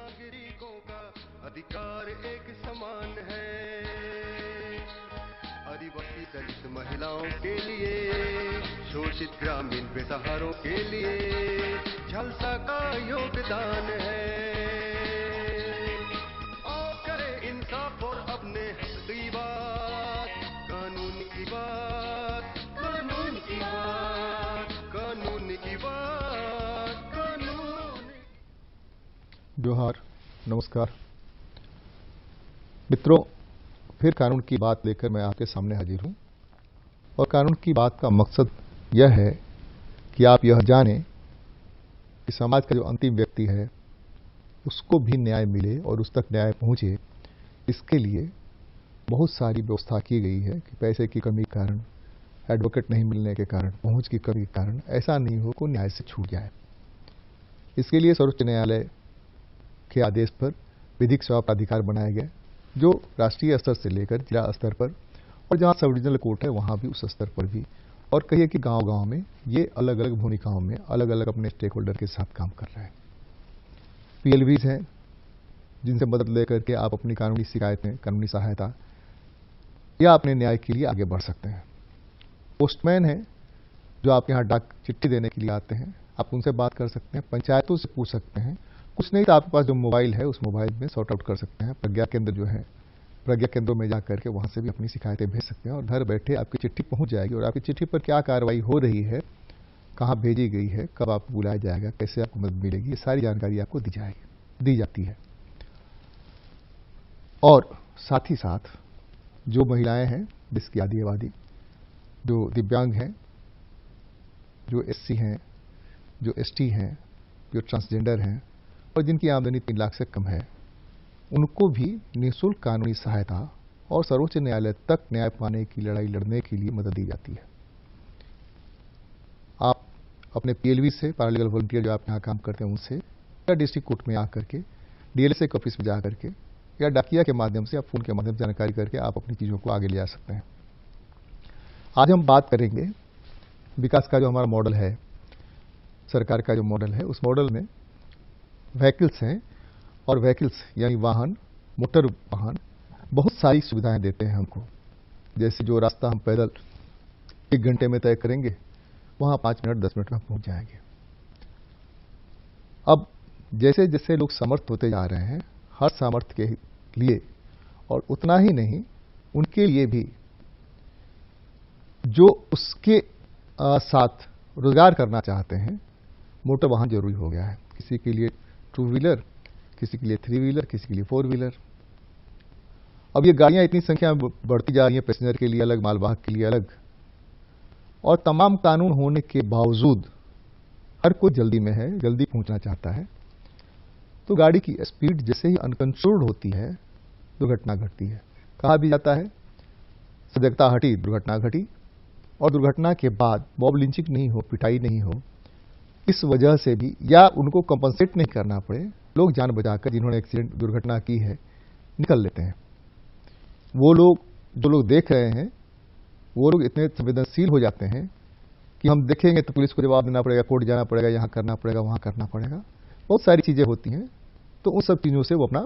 नागरिकों का अधिकार एक समान है। आदिवासी दलित महिलाओं के लिए, शोषित ग्रामीण बेसहारों के लिए झालसा का योगदान है। और करे इंसाफ और अपने हक की बात, कानून की बात, कानून की बात, कानून की बात, कानून। जोहार, नमस्कार मित्रों, फिर कानून की बात लेकर मैं आपके सामने हाजिर हूं। और कानून की बात का मकसद यह है कि आप यह जानें कि समाज का जो अंतिम व्यक्ति है उसको भी न्याय मिले और उस तक न्याय पहुंचे। इसके लिए बहुत सारी व्यवस्था की गई है कि पैसे की कमी के कारण, एडवोकेट नहीं मिलने के कारण, पहुंच की कमी के कारण ऐसा नहीं हो कि न्याय से छूट जाए। इसके लिए सर्वोच्च न्यायालय के आदेश पर विधिक सेवा प्राधिकार बनाया गया, जो राष्ट्रीय स्तर से लेकर जिला स्तर पर और जहां सब डिविजनल कोर्ट है वहां भी उस स्तर पर भी, और कहिए कि गांव-गांव में ये अलग अलग भूमिकाओं में अलग अलग अपने स्टेक होल्डर के साथ काम कर रहे हैं। पीएलवीज हैं जिनसे मदद लेकर के आप अपनी कानूनी शिकायतें, कानूनी सहायता या अपने न्याय के लिए आगे बढ़ सकते हैं। पोस्टमैन है जो आपके यहाँ डाक चिट्ठी देने के लिए आते हैं, आप उनसे बात कर सकते हैं, पंचायतों से पूछ सकते हैं। कुछ नहीं तो आपके पास जो मोबाइल है उस मोबाइल में सॉर्ट आउट कर सकते हैं। प्रज्ञा केंद्र जो है, प्रज्ञा केंद्रों में जाकर के वहां से भी अपनी शिकायतें भेज सकते हैं और घर बैठे आपकी चिट्ठी पहुंच जाएगी। और आपकी चिट्ठी पर क्या कार्रवाई हो रही है, कहाँ भेजी गई है, कब आपको बुलाया जाएगा, कैसे आपको मदद मिलेगी, ये सारी जानकारी आपको दी जाती है। और साथ ही साथ जो महिलाएं हैं, जिसकी आदिवादी, जो दिव्यांग हैं, जो एससी हैं, जो एसटी हैं, जो ट्रांसजेंडर हैं और जिनकी आमदनी 3 लाख से कम है, उनको भी निःशुल्क कानूनी सहायता और सर्वोच्च न्यायालय तक न्याय पाने की लड़ाई लड़ने के लिए मदद दी जाती है। आप अपने पीएलवी से, पैरालीगल वॉलंटियर जो आप यहाँ काम करते हैं उनसे, या डिस्ट्रिक्ट कोर्ट में आकर के, डीएलएसए के ऑफिस में जाकर के, या डाकिया के माध्यम से या फोन के माध्यम से जानकारी करके आप अपनी चीज़ों को आगे ले जा सकते हैं। आज हम बात करेंगे विकास का जो हमारा मॉडल है, सरकार का जो मॉडल है, उस मॉडल में व्हीकल्स हैं और व्हीकल्स यानी वाहन, मोटर वाहन बहुत सारी सुविधाएं देते हैं हमको। जैसे जो रास्ता हम पैदल 1 घंटे में तय करेंगे, वहां 5 मिनट 10 मिनट में पहुंच जाएंगे। अब जैसे जैसे लोग समर्थ होते जा रहे हैं, हर सामर्थ्य के लिए, और उतना ही नहीं, उनके लिए भी जो उसके साथ रोजगार करना चाहते हैं, मोटर वाहन जरूरी हो गया है। किसी के लिए 2 व्हीलर, किसी के लिए 3 व्हीलर, किसी के लिए 4 व्हीलर। अब ये गाड़ियां इतनी संख्या में बढ़ती जा रही हैं, पैसेंजर के लिए अलग, मालवाहक के लिए अलग, और तमाम कानून होने के बावजूद हर कोई जल्दी में है, जल्दी पहुंचना चाहता है। तो गाड़ी की स्पीड जैसे ही अनकंट्रोल्ड होती है, दुर्घटना घटती है। कहा भी जाता है, सजगता हटी दुर्घटना घटी। और दुर्घटना के बाद मॉब लिंचिंग नहीं हो, पिटाई नहीं हो, इस वजह से भी, या उनको कंपनसेट नहीं करना पड़े, लोग जान बचाकर, जिन्होंने एक्सीडेंट दुर्घटना की है, निकल लेते हैं। वो लोग, जो लोग देख रहे हैं, वो लोग इतने संवेदनशील हो जाते हैं कि हम देखेंगे तो पुलिस को जवाब देना पड़ेगा, कोर्ट जाना पड़ेगा, यहाँ करना पड़ेगा, वहाँ करना पड़ेगा, बहुत सारी चीजें होती हैं। तो उन सब चीजों से वो अपना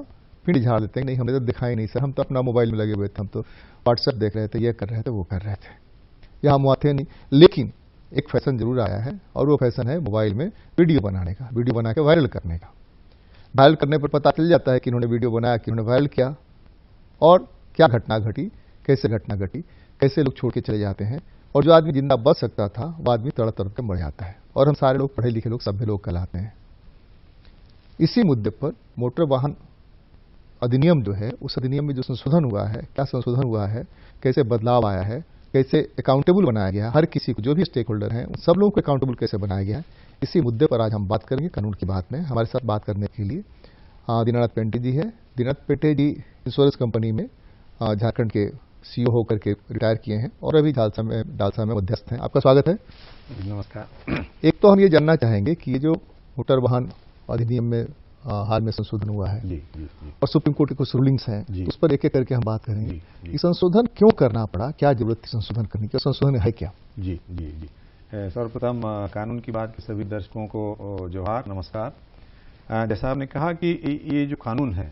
पिंड झाड़ देते हैं। नहीं, हमें तो दिखाई नहीं सर, हम तो अपना मोबाइल में लगे हुए थे, हम तो व्हाट्सएप देख रहे थे, ये कर रहे थे, वो कर रहे थे, या हम वहाँ थे नहीं। लेकिन एक फैशन जरूर आया है, और वो फैशन है मोबाइल में वीडियो बनाने का, वीडियो बना के वायरल करने का। वायरल करने पर पता चल जाता है कि इन्होंने वीडियो बनाया, कि इन्होंने वायरल किया, और क्या घटना घटी, कैसे घटना घटी, कैसे लोग छोड़ के चले जाते हैं। और जो आदमी जिंदा बच सकता था, वो आदमी तड़प तड़प कर मर जाता है। और हम सारे लोग पढ़े लिखे लोग, सभ्य लोग कहलाते हैं। इसी मुद्दे पर मोटर वाहन अधिनियम जो है, उस अधिनियम में जो संशोधन हुआ है, क्या संशोधन हुआ है, कैसे बदलाव आया है, कैसे अकाउंटेबल बनाया गया है, हर किसी को, जो भी स्टेक होल्डर हैं, उन सब लोगों को अकाउंटेबल कैसे बनाया गया है, इसी मुद्दे पर आज हम बात करेंगे कानून की बात में। हमारे साथ बात करने के लिए दीनानाथ पेंटे जी है। दीनानाथ पेंटे जी इंश्योरेंस कंपनी में झारखंड के सीईओ होकर के रिटायर किए हैं और अभी डालसा में मध्यस्थ हैं। आपका स्वागत है। नमस्कार। एक तो हम ये जानना चाहेंगे कि ये जो मोटर वाहन अधिनियम में हाल में संशोधन हुआ है, जी, जी, जी। और सुप्रीम कोर्ट के कुछ रूलिंग्स हैं, उस पर एक एक करके हम बात करेंगे। ये संशोधन क्यों करना पड़ा, क्या जरूरत थी संशोधन करने की, संशोधन है क्या? जी जी जी। सर्वप्रथम कानून की बात के सभी दर्शकों को जोहार, नमस्कार। जैसा आपने कहा कि ये जो कानून है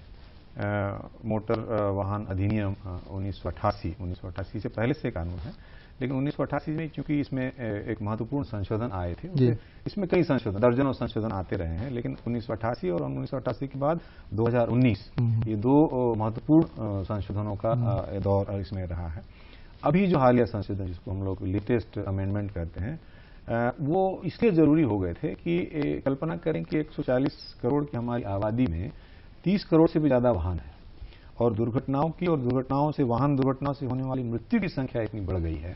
मोटर वाहन अधिनियम 1988 से पहले से कानून है, लेकिन 1988 में चूंकि इसमें एक महत्वपूर्ण संशोधन आए थे, इसमें कई संशोधन, दर्जनों संशोधन आते रहे हैं, लेकिन 1988 और 1988 के बाद 2019 ये दो महत्वपूर्ण संशोधनों का दौर इसमें रहा है। अभी जो हालिया संशोधन जिसको हम लोग लेटेस्ट अमेंडमेंट कहते हैं, वो इसलिए जरूरी हो गए थे कि कल्पना करें कि 140 करोड़ की हमारी आबादी में 30 करोड़ से भी ज्यादा वाहन है और दुर्घटनाओं की और दुर्घटनाओं से, वाहन दुर्घटनाओं से होने वाली मृत्यु की संख्या इतनी बढ़ गई है।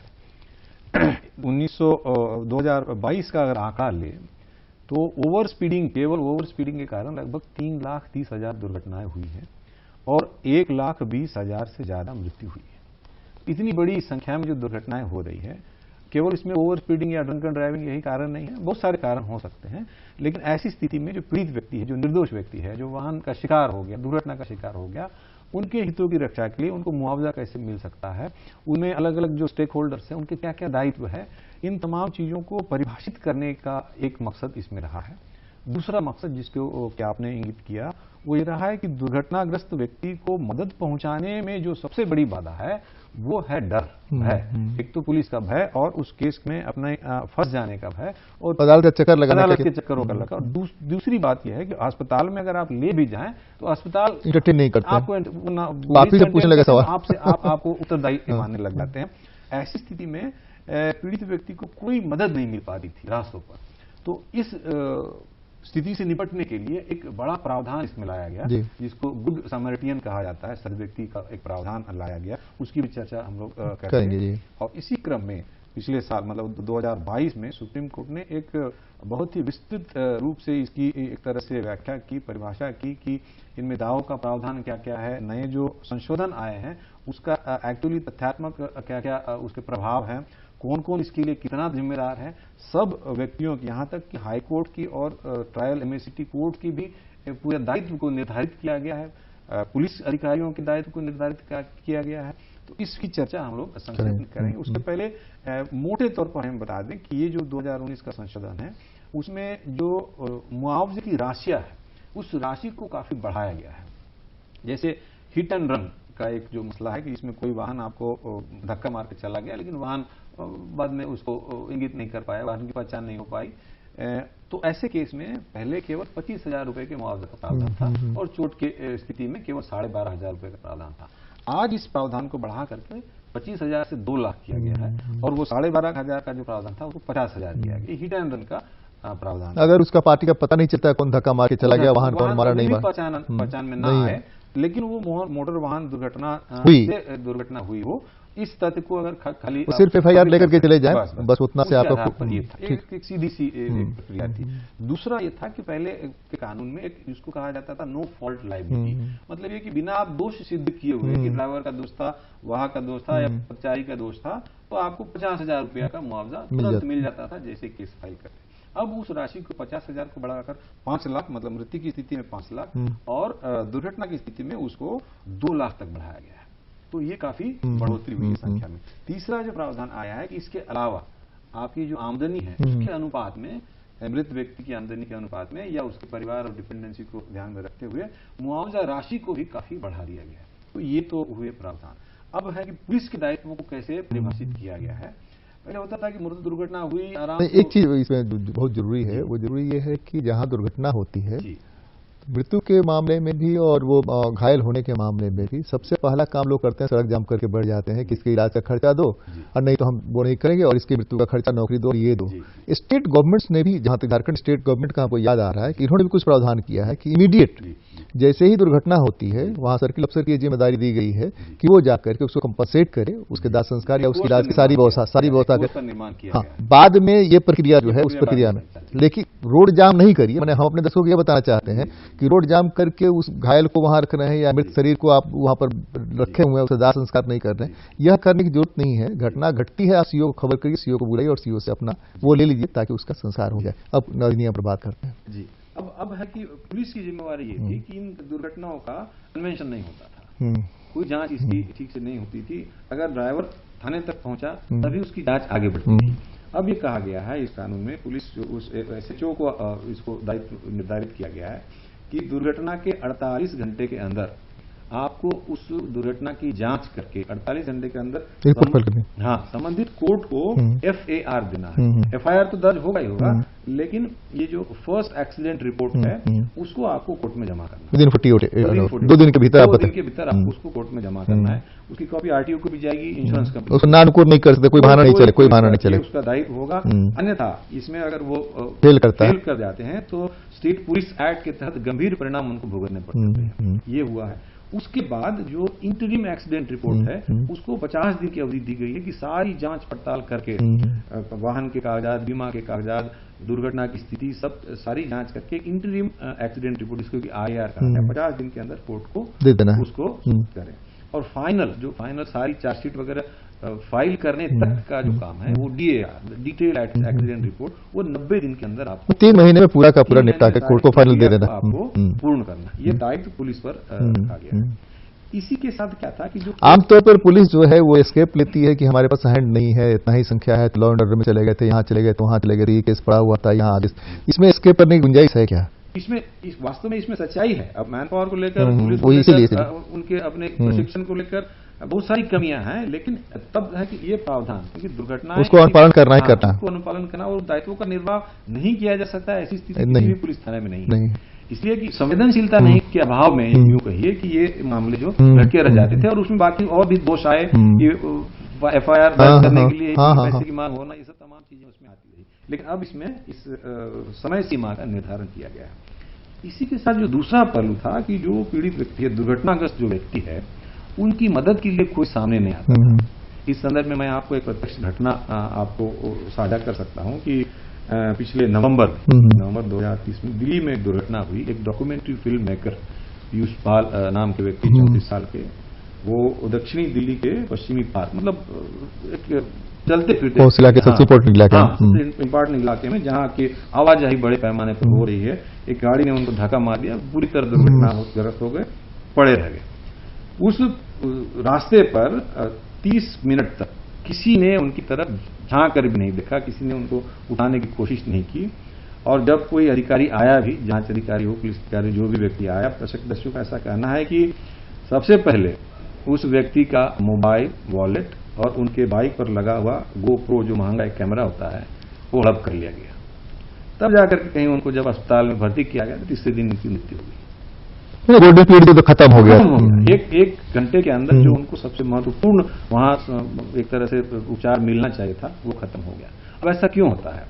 2022 का अगर आंकड़ा ले तो ओवर स्पीडिंग, केवल ओवर स्पीडिंग के कारण लगभग 3,30,000 दुर्घटनाएं हुई हैं और 1,20,000 से ज्यादा मृत्यु हुई है। इतनी बड़ी संख्या में जो दुर्घटनाएं हो रही है, केवल इसमें ओवर स्पीडिंग या ड्रंकन ड्राइविंग यही कारण नहीं है, बहुत सारे कारण हो सकते हैं, लेकिन ऐसी स्थिति में जो पीड़ित व्यक्ति है, जो निर्दोष व्यक्ति है, जो वाहन का शिकार हो गया, दुर्घटना का शिकार हो गया, उनके हितों की रक्षा के लिए उनको मुआवजा कैसे मिल सकता है, उनमें अलग अलग जो स्टेक होल्डर्स हैं उनके क्या क्या दायित्व है, इन तमाम चीजों को परिभाषित करने का एक मकसद इसमें रहा है। दूसरा मकसद जिसको क्या आपने इंगित किया वो ये रहा है कि दुर्घटनाग्रस्त व्यक्ति को मदद पहुंचाने में जो सबसे बड़ी बाधा है वो है डर, भय। एक तो पुलिस का भय और उस केस में अपने फंस जाने का भय और अदालत के चक्कर लगाने अदालत के चक्करों का लगा। और दूसरी बात यह है कि अस्पताल में अगर आप ले भी जाएं तो अस्पताल इंटरटेन नहीं करते, आपको आप ही से पूछने लगे सवाल, आपको उत्तरदायी मानने लग जाते हैं। ऐसी स्थिति में पीड़ित व्यक्ति को कोई मदद नहीं मिल पा रही थी रास्तों पर। तो इस स्थिति से निपटने के लिए एक बड़ा प्रावधान इसमें लाया गया जिसको गुड समरिटियन कहा जाता है, सद्व्यक्ति का एक प्रावधान लाया गया, उसकी भी चर्चा हम लोग करेंगे। और इसी क्रम में पिछले साल मतलब 2022 में सुप्रीम कोर्ट ने एक बहुत ही विस्तृत रूप से इसकी एक तरह से व्याख्या की, परिभाषा की कि इनमें दावों का प्रावधान क्या क्या है, नए जो संशोधन आए हैं उसका एक्चुअली तथ्यात्मक क्या क्या उसके प्रभाव हैं, कौन कौन इसके लिए कितना जिम्मेदार है, सब व्यक्तियों की, यहाँ तक कि हाई कोर्ट की और ट्रायल एमएसटी कोर्ट की भी पूरे दायित्व को निर्धारित किया गया है, पुलिस अधिकारियों के दायित्व को निर्धारित किया गया है। तो इसकी चर्चा हम लोग संक्षेप में करेंगे। उसके पहले मोटे तौर पर हम बता दें कि ये जो 2019 का संशोधन है उसमें जो मुआवजे की राशियां है उस राशि को काफी बढ़ाया गया है। जैसे हिट एंड रन का एक जो मसला है कि इसमें कोई वाहन आपको धक्का मार के चला गया लेकिन वाहन बाद में उसको इंगित नहीं कर पाया, वाहन की पहचान नहीं हो पाई, तो ऐसे केस में पहले केवल 25,000 रुपए के मुआवजे का प्रावधान था और चोट के स्थिति में केवल 12,500 रुपए का प्रावधान था। आज इस प्रावधान को बढ़ा करके 25,000 से 2 लाख किया गया है और वो 12,500 का जो प्रावधान था उसको 50,000 किया गया। हिट एंड रन का प्रावधान, अगर उसका पार्टी का पता नहीं चलता कौन धक्का मार के चला गया, वाहन कौन मारा, नहीं पहचान में ना आए, लेकिन वो मोटर वाहन दुर्घटना हुई हो, इस तथ्य को अगर खाली सिर्फ एफआईआर लेकर के चले जाएं, बस उतना से आपको एक सीधी सी प्रक्रिया थी। दूसरा ये था कि पहले के कानून में एक जिसको कहा जाता था नो फॉल्ट लायबिलिटी, मतलब ये कि बिना आप दोष सिद्ध किए हुए कि ड्राइवर का दोष था, वाहक का दोष था या कर्मचारी का दोष था, तो आपको 50,000 रुपया का मुआवजा तुरंत मिल जाता था जैसे केस फाइल करते। अब उस राशि को 50,000 को बढ़ाकर 5 लाख, मतलब मृत्यु की स्थिति में 5 लाख और दुर्घटना की स्थिति में उसको 2 लाख तक बढ़ाया गया है। तो ये काफी बढ़ोतरी हुई है संख्या में। तीसरा जो प्रावधान आया है कि इसके अलावा आपकी जो आमदनी है उसके अनुपात में, मृत व्यक्ति की आमदनी के अनुपात में या उसके परिवार और डिपेंडेंसी को ध्यान में रखते हुए मुआवजा राशि को भी काफी बढ़ा दिया गया है। तो ये तो हुए प्रावधान। अब है कि पुलिस के दायित्वों को कैसे परिभाषित किया गया है। पहले होता था कि मृत दुर्घटना हुई, आराम से एक चीज इसमें बहुत जरूरी है, वो जरूरी ये है कि जहां दुर्घटना होती है मृत्यु के मामले में भी और वो घायल होने के मामले में भी सबसे पहला काम लोग करते हैं सड़क जाम करके बढ़ जाते हैं कि इसके इलाज का खर्चा दो और नहीं तो हम वो नहीं करेंगे और इसकी मृत्यु का खर्चा, नौकरी दो, ये दो। स्टेट गवर्नमेंट्स ने भी, जहां तक झारखंड स्टेट गवर्नमेंट का आपको याद आ रहा है कि इन्होंने भी कुछ प्रावधान किया है कि इमीडिएट जैसे ही दुर्घटना होती है वहां सर्किल अफसर की जिम्मेदारी दी गई है कि वो जाकर के उसको कंपनसेट करे, उसके दाह संस्कार या उसके इलाज की सारी व्यवस्था करे। हाँ, बाद में ये प्रक्रिया जो है उस प्रक्रिया में, लेकिन रोड जाम नहीं करिए। मैंने हम अपने दर्शकों को यह बताना चाहते हैं कि रोड जाम करके उस घायल को वहां रख रहे हैं या मृत शरीर को आप वहां पर रखे हुए हैं, उसे दाह संस्कार नहीं कर रहे हैं, यह करने की जरूरत नहीं है। घटना घटती है, आप सीओ को खबर करिए, सीओ को बुलाइए और सीओ से अपना वो ले लीजिए ताकि उसका संस्कार हो जाए। अब नियम पर बात करते हैं जी। अब है कि पुलिस की जिम्मेवारी ये थी कि इन दुर्घटनाओं का कन्वेंशन नहीं होता था, कोई जांच इसकी ठीक से नहीं होती थी। अगर ड्राइवर थाने तक पहुंचा तभी उसकी जांच आगे बढ़ती थी। अब ये कहा गया है इस कानून में, पुलिस उस एसएचओ को इसको दायित्व निर्धारित किया गया है कि दुर्घटना के 48 घंटे के अंदर आपको उस दुर्घटना की जांच करके 48 घंटे के अंदर रिपोर्ट फाइल करनी। हाँ, संबंधित कोर्ट को FAR देना है। FIR तो दर्ज होगा ही होगा, लेकिन ये जो फर्स्ट एक्सीडेंट रिपोर्ट है उसको आपको कोर्ट में जमा करना है। विदिन 48 2 दिन के भीतर। 2 दिन के भीतर आपको उसको कोर्ट में जमा करना है। उसकी कॉपी RTO को भी जाएगी, इंश्योरेंस कंपनी उसको ना अनुकूल नहीं कर सकते, कोई बहाना नहीं चले, कोई बहाना नहीं चले, उसका दायित्व होगा। अन्यथा इसमें अगर वो फेल कर जाते हैं तो स्टेट पुलिस एक्ट के तहत गंभीर परिणाम उनको भुगतने पड़ सकते हैं। ये हुआ है। उसके बाद जो इंटरिम एक्सीडेंट रिपोर्ट है उसको 50 दिन की अवधि दी गई है कि सारी जांच पड़ताल करके वाहन के कागजात, बीमा के कागजात, दुर्घटना की स्थिति, सब सारी जांच करके इंटरिम एक्सीडेंट रिपोर्ट, इसको IAR कहा है, 50 दिन के अंदर कोर्ट को दे देना, उसको करें। और फाइनल सारी चार्जशीट वगैरह फाइल करने तक का जो काम है वो DAR, डिटेल एक्सीडेंट रिपोर्ट, वो 90 दिन के अंदर आपको 3 महीने में पूरा का पूरा निपटा के कोर्ट को फाइनल दे देना, आपको पूर्ण करना। ये दायित्व पुलिस पर रखा गया है। इसी के साथ क्या था कि जो आमतौर पर पुलिस जो है वो एस्केप लेती है कि हमारे पास हैंड नहीं है, इतना ही संख्या है, तो लॉ एंड ऑर्डर में चले गए थे, यहाँ चले गए तो वहाँ चले गए, ये केस पड़ा हुआ था यहाँ। इसमें एस्केप करने की गुंजाइश है क्या? वास्तव में इसमें सच्चाई है। अब मैन पावर को लेकर, पुलिस को लेकर, उनके अपने प्रशिक्षण को लेकर बहुत सारी कमियां हैं, लेकिन तब है कि ये प्रावधान, क्योंकि दुर्घटना उसको अनुपालन करना ही करना, उसको अनुपालन करना और दायित्वों का निर्वाह नहीं किया जा सकता है, ऐसी स्थिति किसी भी पुलिस थाने में नहीं। इसलिए कि संवेदनशीलता नहीं के अभाव में यूं कहिए कि ये मामले जो लटके रह जाते थे, और उसमें बाकी और भी दोष आए कि FIR दर्ज करने के लिए पैसे की मांग होना, ये सब तमाम चीजें उसमें आती रही। लेकिन अब इसमें इस समय सीमा का निर्धारण किया गया है। इसी के साथ जो दूसरा पहलू था कि जो पीड़ित व्यक्ति है, दुर्घटनाग्रस्त जो व्यक्ति है, उनकी मदद के लिए कोई सामने नहीं आता। इस संदर्भ में मैं आपको एक प्रत्यक्ष घटना आपको साझा कर सकता हूं कि पिछले नवंबर 2030 में दिल्ली में एक दुर्घटना हुई। एक डॉक्यूमेंट्री फिल्म मेकर पीयूष पाल नाम के व्यक्ति, 34 साल के, वो दक्षिणी दिल्ली के पश्चिमी पार, मतलब एक चलते फिरते इंपॉर्टेंट इलाके में जहाँ की आवाजाही बड़े पैमाने पर हो रही है, एक गाड़ी ने उनको धक्का मार दिया, पूरी तरह दुर्घटनाग्रस्त हो गए, पड़े रह गए। उस रास्ते पर 30 मिनट तक किसी ने उनकी तरफ झांक कर भी नहीं देखा, किसी ने उनको उठाने की कोशिश नहीं की। और जब कोई अधिकारी आया भी, जांच अधिकारी हो, पुलिस अधिकारी, जो भी व्यक्ति आया, प्रत्यक्षदर्शियों का ऐसा कहना है कि सबसे पहले उस व्यक्ति का मोबाइल, वॉलेट और उनके बाइक पर लगा हुआ GoPro जो महंगा एक कैमरा होता है, वो हड़प कर लिया गया। तब जाकर के कहीं उनको जब अस्पताल में भर्ती किया गया तो तीसरे दिन उनकी मृत्यु हो गई। गोल्डन पीरियड तो खत्म हो गया। एक घंटे के अंदर जो उनको सबसे महत्वपूर्ण वहां एक तरह से उपचार मिलना चाहिए था, वो खत्म हो गया। अब ऐसा क्यों होता है?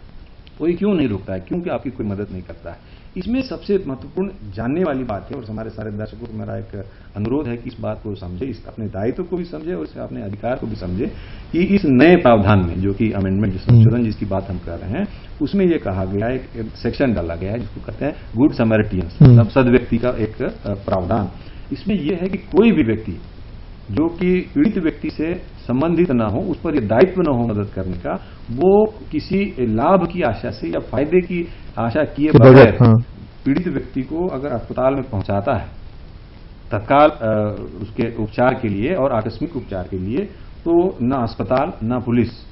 कोई क्यों नहीं रुकता है? क्योंकि आपकी कोई मदद नहीं करता है। इसमें सबसे महत्वपूर्ण जानने वाली बात है, और हमारे सारे दर्शकों को मेरा एक अनुरोध है कि इस बात को समझे, इस अपने दायित्व को भी समझे और इस अपने अधिकार को भी समझे कि इस नए प्रावधान में जो कि अमेंडमेंट, जो संशोधन जिसकी बात हम कर रहे हैं, उसमें ये कहा गया है, एक सेक्शन डाला गया है जिसको कहते हैं गुड समैरिटियंस, मतलब सद्व्यक्ति का एक प्रावधान। इसमें यह है कि कोई भी व्यक्ति जो कि पीड़ित व्यक्ति से संबंधित ना हो, उस पर यह दायित्व न हो मदद करने का, वो किसी लाभ की आशा से या फायदे की आशा किए बगैर पीड़ित व्यक्ति को अगर अस्पताल में पहुंचाता है तत्काल उसके उपचार के लिए और आकस्मिक उपचार के लिए, तो ना अस्पताल ना पुलिस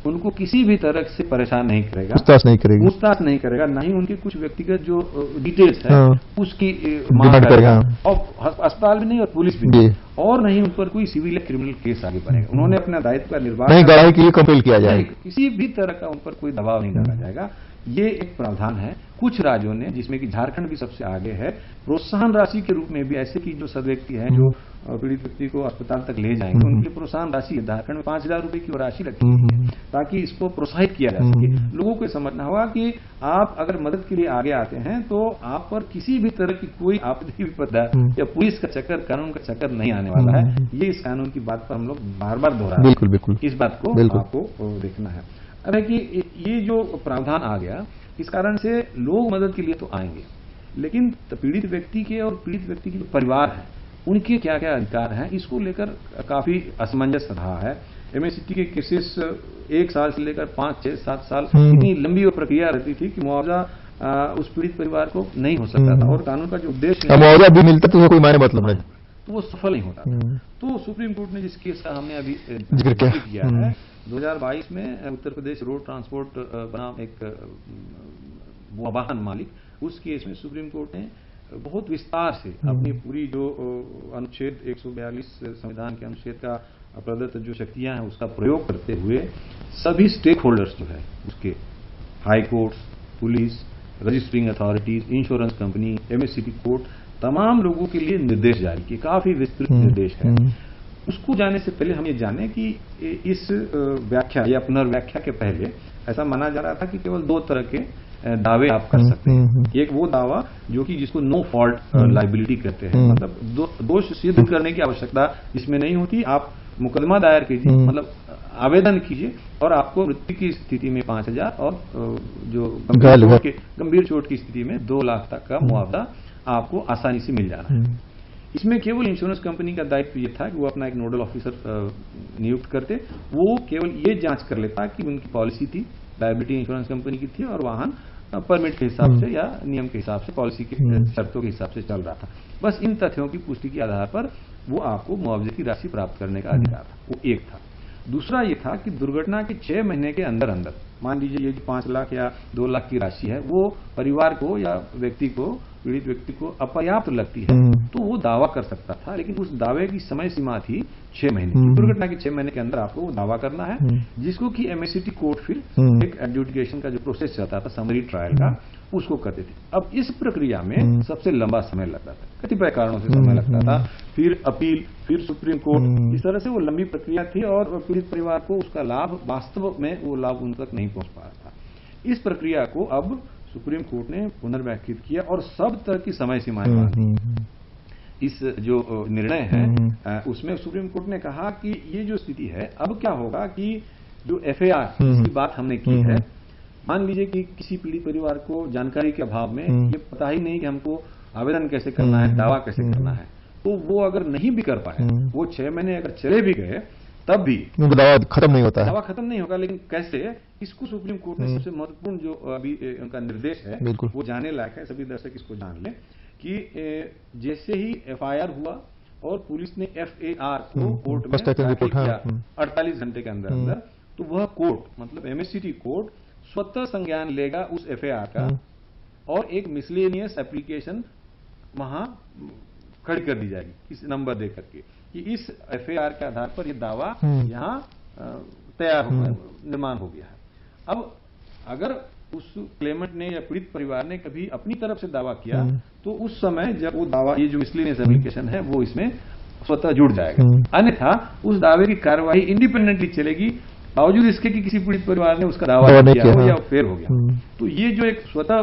उनको किसी भी तरह से परेशान नहीं करेगा, पूछताछ नहीं करेगा, ना ही उनके कुछ व्यक्तिगत जो डिटेल्स है उसकी मांग करेगा, और अस्पताल भी नहीं और पुलिस भी नहीं, और नहीं उन पर कोई सिविल या क्रिमिनल केस आगे बढ़ेगा। उन्होंने अपना दायित्व का निर्वाह नहीं, गवाही के लिए कंपेल किया जाएगा, किसी भी तरह का उन पर कोई दबाव नहीं डाला जाएगा। ये एक प्रावधान है। कुछ राज्यों ने, जिसमें कि झारखंड भी सबसे आगे है, प्रोत्साहन राशि के रूप में भी ऐसे की जो सदव्यक्ति हैं जो पीड़ित व्यक्ति को अस्पताल तक ले जाएंगे, उनके लिए प्रोत्साहन राशि है। झारखंड में 5,000 रुपए की राशि रखी है ताकि इसको प्रोत्साहित किया जा सके। लोगों को समझना होगा कि आप अगर मदद के लिए आगे आते हैं तो आप पर किसी भी तरह की कोई आपत्ति विपदा या पुलिस का चक्कर, कानून का चक्कर नहीं आने वाला है। ये इस कानून की बात पर हम लोग बार बार दोहरा रहे हैं। बिल्कुल, इस बात को आपको देखना है। अब है कि ये जो प्रावधान आ गया, इस कारण से लोग मदद के लिए तो आएंगे, लेकिन पीड़ित व्यक्ति के और पीड़ित व्यक्ति के जो परिवार है उनके क्या क्या अधिकार हैं, इसको लेकर काफी असमंजस रहा है। MST के केसेस 1 साल से लेकर 5, 6, 7 साल इतनी लंबी वो प्रक्रिया रहती थी कि मुआवजा उस पीड़ित परिवार को नहीं हो सकता था, और कानून का जो उद्देश्य मुआवजा भी मिलता तो कोई मायने मतलब नहीं, तो वो सफल नहीं होता था। तो सुप्रीम कोर्ट ने जिस केस का हमने अभी जिक्र किया है, 2022 में उत्तर प्रदेश रोड ट्रांसपोर्ट बनाम एक वाहन मालिक, उस केस में सुप्रीम कोर्ट ने बहुत विस्तार से अपनी पूरी जो अनुच्छेद 142 संविधान के अनुच्छेद का प्रदत्त जो शक्तियां हैं उसका प्रयोग करते हुए सभी स्टेक होल्डर्स जो है उसके high courts, police, registering authorities, insurance company, MSCB court, तमाम लोगों के लिए निर्देश जारी किए। काफी विस्तृत निर्देश है। उसको जाने से पहले हम ये जाने कि इस व्याख्या या पुनर्व्याख्या के पहले ऐसा माना जा रहा था कि केवल दो तरह के दावे आप कर सकते हैं। एक वो दावा जो कि जिसको नो फॉल्ट लाइबिलिटी कहते हैं, मतलब दोष सिद्ध करने की आवश्यकता इसमें नहीं होती। आप मुकदमा दायर कीजिए, मतलब आवेदन कीजिए और आपको मृत्यु की स्थिति में 5,000 और जो गंभीर चोट की स्थिति में 2 लाख तक का मुआवजा आपको आसानी से मिल जाना है। इसमें केवल इंश्योरेंस कंपनी का दायित्व ये था कि वो अपना एक नोडल ऑफिसर नियुक्त करते। वो केवल ये जांच कर लेता कि उनकी पॉलिसी थी, लायबिलिटी इंश्योरेंस कंपनी की थी और वाहन परमिट के हिसाब से या नियम के हिसाब से, पॉलिसी के शर्तों के हिसाब से चल रहा था। बस इन तथ्यों की पुष्टि के आधार पर वो आपको मुआवजे की राशि प्राप्त करने का अधिकार था। वो एक था। दूसरा ये था कि दुर्घटना के 6 महीने के अंदर अंदर, मान लीजिए ये 5 लाख या 2 लाख की राशि है, वो परिवार को या व्यक्ति को, पीड़ित व्यक्ति को अपर्याप्त लगती है तो वो दावा कर सकता था, लेकिन उस दावे की समय सीमा थी 6 महीने की। दुर्घटना के 6 महीने के अंदर आपको वो दावा करना है, जिसको कि एमएससीटी कोर्ट फिर एक एडजुडिकेशन का जो प्रोसेस चलता था, समरी ट्रायल का, उसको करते थे। अब इस प्रक्रिया में सबसे लंबा समय लगता था, कतिपय कारणों से समय लगता था, फिर अपील, फिर सुप्रीम कोर्ट, इस तरह से वो लंबी प्रक्रिया थी और पीड़ित परिवार को उसका लाभ, वास्तव में वो लाभ उन तक नहीं पहुंच पा रहा था। इस प्रक्रिया को अब सुप्रीम कोर्ट ने पुनर्व्याख्यात किया और सब तरह की समय सीमाएं मान दी। इस जो निर्णय है उसमें सुप्रीम कोर्ट ने कहा कि ये जो स्थिति है, अब क्या होगा कि जो एफआईआर की बात हमने की है, मान लीजिए कि किसी पीड़ित परिवार को जानकारी के अभाव में ये पता ही नहीं कि हमको आवेदन कैसे करना है, दावा कैसे करना है, तो वो अगर नहीं भी कर पाए, वो 6 महीने अगर चले भी गए तब भी दावा खत्म नहीं होता है। दावा खत्म नहीं होगा। लेकिन कैसे, इसको सुप्रीम कोर्ट ने सबसे महत्वपूर्ण जो अभी उनका निर्देश है वो जानने लायक है, सभी दर्शक इसको जान लें कि जैसे ही एफआईआर हुआ और पुलिस ने एफएआर को कोर्ट में दाखिल किया 48 घंटे के अंदर अंदर, तो वह कोर्ट, मतलब एमएससीटी कोर्ट, स्वतः संज्ञान लेगा उस एफआईआर का और एक मिसलेनियस एप्लीकेशन वहां खड़ी कर दी जाएगी इस नंबर दे करके कि इस एफआईआर के आधार पर यह दावा यहां तैयार हो गया, निर्माण हो गया है। अब अगर उस क्लेमेंट ने या पीड़ित परिवार ने कभी अपनी तरफ से दावा किया तो उस समय जब वो दावा, ये जो मिसलेनियस एप्लीकेशन है, वो इसमें स्वतः जुड़ जाएगा। अन्यथा उस दावे की कार्यवाही इंडिपेंडेंटली चलेगी, बावजूद इसके कि किसी पीड़ित परिवार ने उसका दावा किया हो या फेल हो गया। तो ये जो एक स्वतः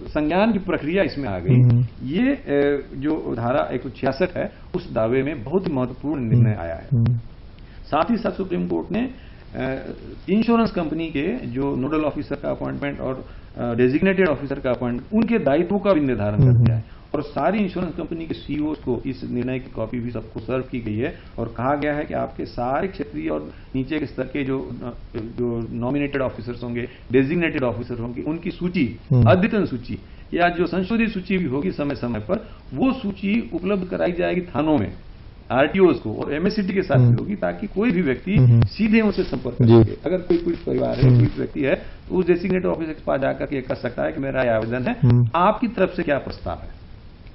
संज्ञान की प्रक्रिया इसमें आ गई, ये जो धारा 166 है उस दावे में बहुत ही महत्वपूर्ण निर्णय आया है। साथ ही साथ सुप्रीम कोर्ट ने इंश्योरेंस कंपनी के जो नोडल ऑफिसर का अपॉइंटमेंट और डेजिग्नेटेड ऑफिसर का अपॉइंटमेंट, उनके दायित्वों का भी निर्धारण कर दिया है और सारी इंश्योरेंस कंपनी के सीईओ को इस निर्णय की कॉपी भी सबको सर्व की गई है और कहा गया है कि आपके सारे क्षेत्रीय और नीचे के स्तर के जो नॉमिनेटेड ऑफिसर्स होंगे, डेजिग्नेटेड ऑफिसर होंगे, उनकी सूची, अद्यतन सूची या जो संशोधित सूची भी होगी समय समय पर, वो सूची उपलब्ध कराई जाएगी थानों में, आरटीओज को और एमएससीटी के साथ भी होगी, ताकि कोई भी व्यक्ति सीधे उनसे संपर्क कर सके। अगर कोई पीड़ित परिवार है, पीड़ित व्यक्ति है, तो उस डेजिग्नेटेड ऑफिसर के पास जाकर के कह सकता है कि मेरा यह आवेदन है, आपकी तरफ से क्या प्रस्ताव है।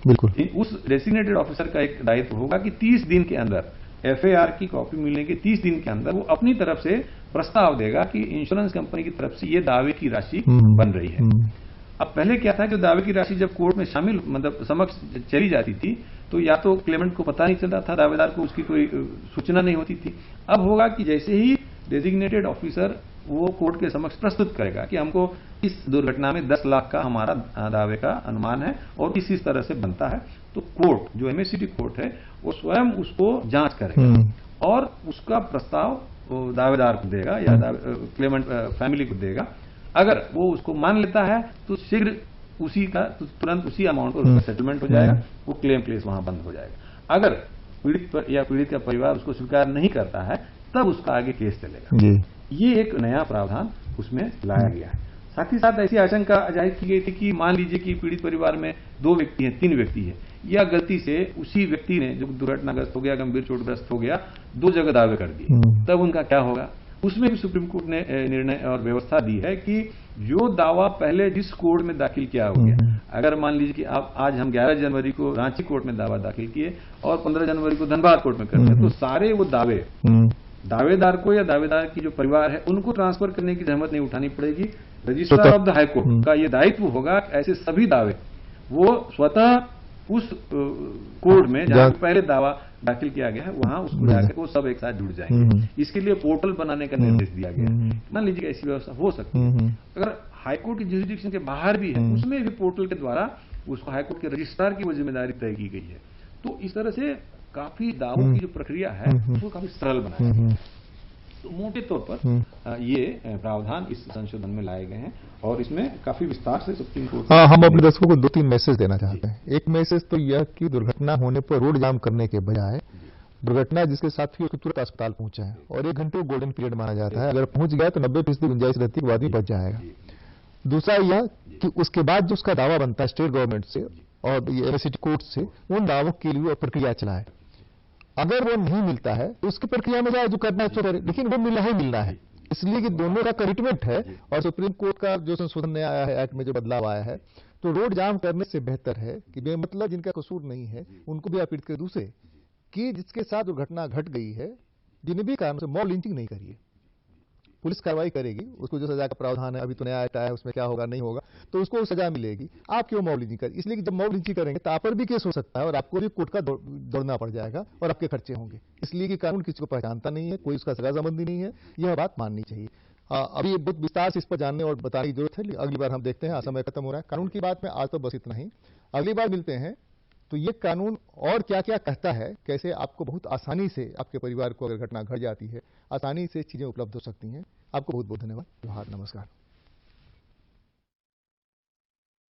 बिल्कुल। उस डेजिग्नेटेड ऑफिसर का एक दायित्व होगा कि 30 दिन के अंदर, एफआईआर की कॉपी मिलने के 30 दिन के अंदर वो अपनी तरफ से प्रस्ताव देगा कि इंश्योरेंस कंपनी की तरफ से ये दावे की राशि बन रही है। अब पहले क्या था कि दावे की राशि जब कोर्ट में शामिल, मतलब समक्ष चली जाती थी, तो या तो क्लेमेंट को पता नहीं चल रहा था, दावेदार को उसकी कोई सूचना नहीं होती थी। अब होगा कि जैसे ही डेजिग्नेटेड ऑफिसर वो कोर्ट के समक्ष प्रस्तुत करेगा कि हमको इस दुर्घटना में 10 लाख का हमारा दावे का अनुमान है और इस तरह से बनता है, तो कोर्ट, जो एमएससीटी कोर्ट है, वो स्वयं उसको जांच करेगा और उसका प्रस्ताव दावेदार को देगा या क्लेमेंट फैमिली को देगा। अगर वो उसको मान लेता है तो शीघ्र उसी का, तो तुरंत उसी अमाउंट पर उसका सेटलमेंट हो जाएगा, वो क्लेम प्लेस वहां बंद हो जाएगा। अगर पीड़ित या पीड़ित का परिवार उसको स्वीकार नहीं करता है, तब उसका आगे केस चलेगा। ये एक नया प्रावधान उसमें लाया गया है। साथ ही साथ ऐसी आशंका जाहिर की गई थी कि मान लीजिए कि पीड़ित परिवार में 2 व्यक्ति हैं, 3 व्यक्ति हैं, या गलती से उसी व्यक्ति ने जो दुर्घटनाग्रस्त हो गया, गंभीर चोटग्रस्त हो गया, 2 जगह दावे कर दिए, तब उनका क्या होगा। उसमें भी सुप्रीम कोर्ट ने निर्णय और व्यवस्था दी है कि जो दावा पहले जिस कोर्ट में दाखिल किया हो गया, अगर मान लीजिए कि आप आज हम 11 जनवरी को रांची कोर्ट में दावा दाखिल किए और 15 जनवरी को धनबाद कोर्ट में करते हैं, तो सारे वो दावे दावेदार को या दावेदार की जो परिवार है उनको ट्रांसफर करने की जहमत नहीं उठानी पड़ेगी। Registrar of the high court का ये दायित्व होगा कि ऐसे सभी दावे वो स्वतः उस कोर्ट में जहां पहले दावा दाखिल किया गया है वहां उसको जाकर वो सब एक साथ जुड़ जाएंगे। इसके लिए पोर्टल बनाने का निर्देश दिया गया है। मान लीजिए ऐसी व्यवस्था हो सकती है। अगर हाईकोर्ट की ज्यूरिसडिक्शन के बाहर भी है उसमें भी पोर्टल के द्वारा उसको हाईकोर्ट के रजिस्ट्रार की वो जिम्मेदारी तय की गई है। तो इस तरह से काफी दावों की जो प्रक्रिया है उसको काफी सरल बनाया गया है। तो मोटे तौर पर ये प्रावधान इस संशोधन में लाए गए हैं और इसमें काफी विस्तार से सुप्रीम कोर्ट। हम अपने दर्शकों को 2-3 मैसेज देना चाहते हैं। एक मैसेज तो यह कि दुर्घटना होने पर रोड जाम करने के बजाय दुर्घटना जिसके साथ हुई उसको तुरंत अस्पताल पहुंचा है और 1 घंटे गोल्डन पीरियड माना जाता है। अगर पहुंच गया तो 90% गुंजाइश रहती है कि आदमी बच जाएगा। दूसरा यह कि उसके बाद जो उसका दावा बनता है स्टेट गवर्नमेंट से और यूनिवर्सिटी कोर्ट से, उन दावों के लिए प्रक्रिया चलाए। अगर वो नहीं मिलता है तो उसकी प्रक्रिया में जाए जो करना है तो करे, लेकिन वो मिलना ही मिलना है। इसलिए कि दोनों का कमिटमेंट है और सुप्रीम कोर्ट का जो संशोधन नया आया है, एक्ट में जो बदलाव आया है, तो रोड जाम करने से बेहतर है कि बेमतलब जिनका कसूर नहीं है उनको भी अपील कर दूसरे कि जिसके साथ दुर्घटना घट गई है जिन्हें भी कारण से मॉब लिंचिंग नहीं करिए। पुलिस कार्रवाई करेगी, उसको जो सजा का प्रावधान है अभी तो नया आया है उसमें क्या होगा नहीं होगा तो उसको सजा मिलेगी। आप क्यों मॉब लिंचिंग करें? इसलिए कि जब मॉब लिंचिंग करेंगे तो आप पर भी केस हो सकता है और आपको भी कोर्ट का दौड़ना पड़ जाएगा और आपके खर्चे होंगे। इसलिए कि कानून किसी को पहचानता नहीं है, कोई उसका सगा संबंधी नहीं है, यह बात माननी चाहिए। अभी बहुत विस्तार से इस पर जानने और बताने की जरूरत है, अगली बार हम देखते हैं। समय खत्म हो रहा है। कानून की बात में आज तो बस इतना ही, अगली बार मिलते हैं तो ये कानून और क्या क्या कहता है, कैसे आपको बहुत आसानी से आपके परिवार को अगर घटना घट जाती है आसानी से चीजें उपलब्ध हो सकती हैं। आपको बहुत बहुत धन्यवाद। जोहार, नमस्कार।